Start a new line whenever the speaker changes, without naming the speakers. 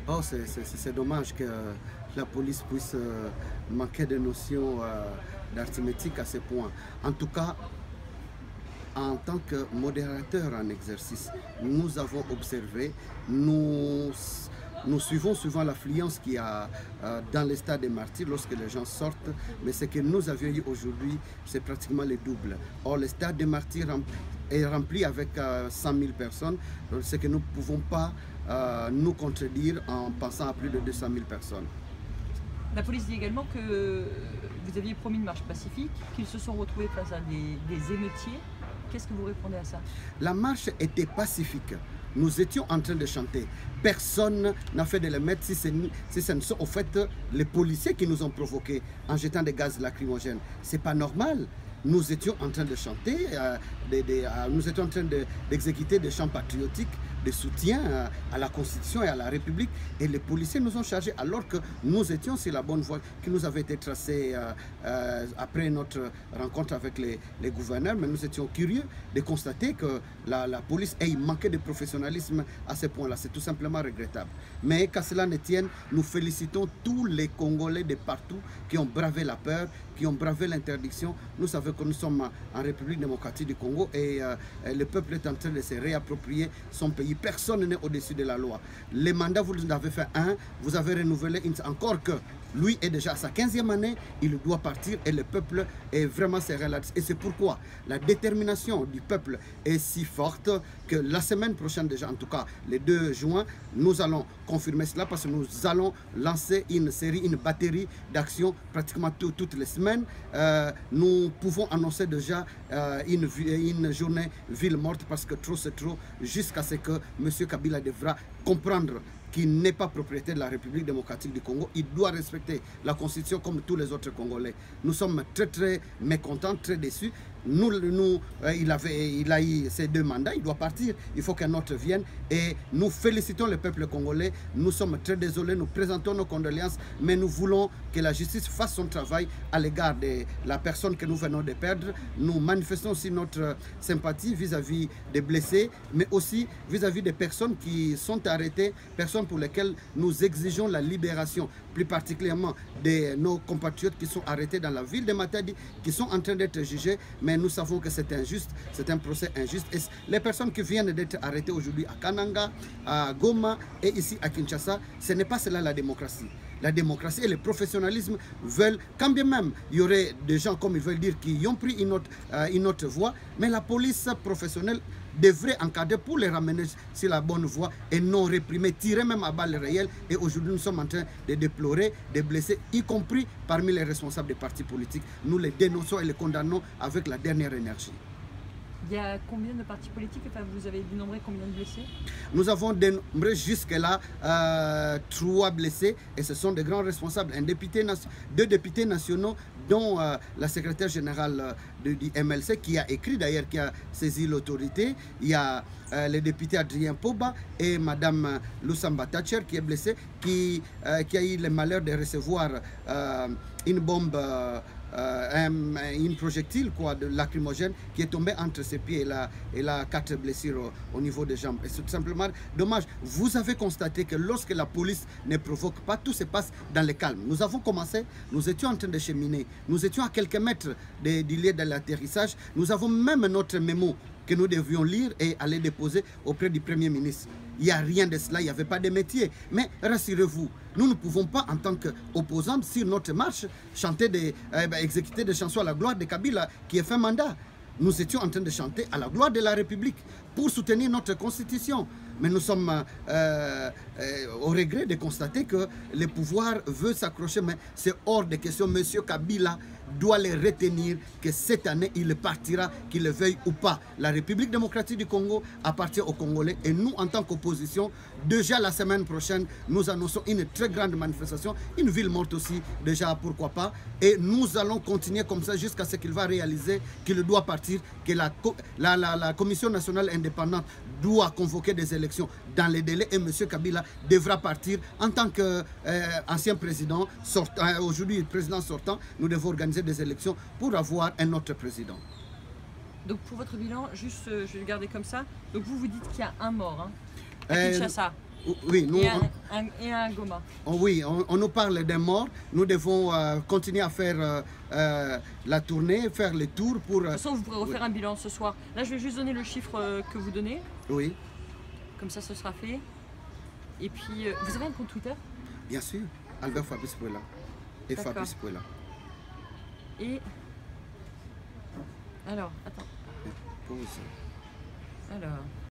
Oh, c'est dommage que la police puisse manquer de notions d'arithmétique à ce point. En tout cas, en tant que modérateur en exercice, nous avons observé, nous suivons souvent l'affluence qu'il y a dans les stades des martyrs lorsque les gens sortent, mais ce que nous avions eu aujourd'hui, c'est pratiquement le double. Or, le stade des martyrs est rempli avec 100 000 personnes, ce que nous ne pouvons pas nous contredire en passant à plus de 200 000 personnes.
La police dit également que vous aviez promis une marche pacifique, qu'ils se sont retrouvés face à des émeutiers. Qu'est-ce que vous répondez à ça?
La marche était pacifique. Nous étions en train de chanter. Personne n'a fait de les mettre si ce ne sont au fait les policiers qui nous ont provoqués en jetant des gaz lacrymogènes. C'est pas normal. Nous étions en train de chanter, nous étions en train d'exécuter des chants patriotiques, de soutien à la Constitution et à la République. Et les policiers nous ont chargés alors que nous étions sur la bonne voie qui nous avait été tracée après notre rencontre avec les gouverneurs. Mais nous étions curieux de constater que la police ait manqué de professionnalisme à ce point-là. C'est tout simplement regrettable. Mais qu'à cela ne tienne, nous félicitons tous les Congolais de partout qui ont bravé la peur, qui ont bravé l'interdiction. Nous savons que nous sommes en République démocratique du Congo et le peuple est en train de se réapproprier son pays. Personne n'est au-dessus de la loi. Les mandats, vous en avez fait un, vous avez renouvelé encore que lui est déjà à sa 15e année, il doit partir et le peuple est vraiment serré là-dessus. Et c'est pourquoi la détermination du peuple est si forte que la semaine prochaine déjà, en tout cas le 2 juin, nous allons confirmer cela parce que nous allons lancer une batterie d'actions pratiquement toutes les semaines. Nous pouvons annoncer déjà une journée ville morte parce que trop c'est trop, jusqu'à ce que M. Kabila devra comprendre qu'il n'est pas propriétaire de la République démocratique du Congo. Il doit respecter la Constitution comme tous les autres Congolais. Nous sommes très mécontents, très déçus. Il a eu ses 2 mandats, il doit partir, il faut qu'un autre vienne et nous félicitons le peuple congolais. Nous sommes très désolés, nous présentons nos condoléances, mais nous voulons que la justice fasse son travail à l'égard de la personne que nous venons de perdre. Nous manifestons aussi notre sympathie vis-à-vis des blessés, mais aussi vis-à-vis des personnes qui sont arrêtées, personnes pour lesquelles nous exigeons la libération, plus particulièrement de nos compatriotes qui sont arrêtés dans la ville de Matadi, qui sont en train d'être jugés, mais nous savons que c'est injuste, c'est un procès injuste. Et les personnes qui viennent d'être arrêtées aujourd'hui à Kananga, à Goma et ici à Kinshasa, ce n'est pas cela la démocratie. La démocratie et le professionnalisme veulent, quand bien même il y aurait des gens, comme ils veulent dire, qui ont pris une autre voie, mais la police professionnelle devrait encadrer pour les ramener sur la bonne voie et non réprimer, tirer même à balles réelles. Et aujourd'hui, nous sommes en train de déplorer des blessés, y compris parmi les responsables des partis politiques. Nous les dénonçons et les condamnons avec la dernière énergie.
Il y a combien de partis politiques? Enfin, vous avez dénombré combien de blessés?
Nous avons dénombré jusque-là 3 blessés et ce sont des grands responsables. 2 députés nationaux, dont la secrétaire générale du MLC qui a écrit d'ailleurs, qui a saisi l'autorité. Il y a le député Adrien Poba et Madame Lusamba Thatcher qui est blessée, qui a eu le malheur de recevoir une bombe, une projectile de lacrymogène qui est tombée entre ses pieds et elle a 4 blessures au niveau des jambes. Et c'est tout simplement dommage. Vous avez constaté que lorsque la police ne provoque pas, tout se passe dans le calme. Nous avons commencé, nous étions en train de cheminer, nous étions à quelques mètres du lieu de l'atterrissage. Nous avons même notre mémo que nous devions lire et aller déposer auprès du Premier ministre. Il n'y a rien de cela, il n'y avait pas de métier. Mais rassurez-vous, nous ne pouvons pas, en tant qu'opposants, sur notre marche, exécuter des chansons à la gloire de Kabila qui a fait mandat. Nous étions en train de chanter à la gloire de la République pour soutenir notre Constitution. Mais nous sommes au regret de constater que le pouvoir veut s'accrocher, mais c'est hors de question. Monsieur Kabila doit les retenir que cette année, il partira, qu'il le veuille ou pas. La République démocratique du Congo appartient aux Congolais et nous, en tant qu'opposition, déjà la semaine prochaine, nous annonçons une très grande manifestation, une ville morte aussi, déjà pourquoi pas. Et nous allons continuer comme ça jusqu'à ce qu'il va réaliser qu'il doit partir, que la Commission nationale indépendante doit convoquer des élections dans les délais et M. Kabila devra partir en tant qu'ancien président, aujourd'hui président sortant. Nous devons organiser des élections pour avoir un autre président.
Donc pour votre bilan, juste je vais le garder comme ça. Donc vous dites qu'il y a un mort à Kinshasa.
Oui, nous,
et Et un Goma.
Oh oui, on nous parle d'un mort. Nous devons continuer à faire la tournée, faire le tour pour...
De toute façon, vous pourrez refaire un bilan ce soir. Là, je vais juste donner le chiffre que vous donnez.
Oui,
Comme ça, ce sera fait. Et puis, vous avez un compte Twitter?
bien sûr. Albert Fabrice Pouella. Et
D'accord.
Fabrice Pouella.
Et... Alors, attends.
Pause.
Alors...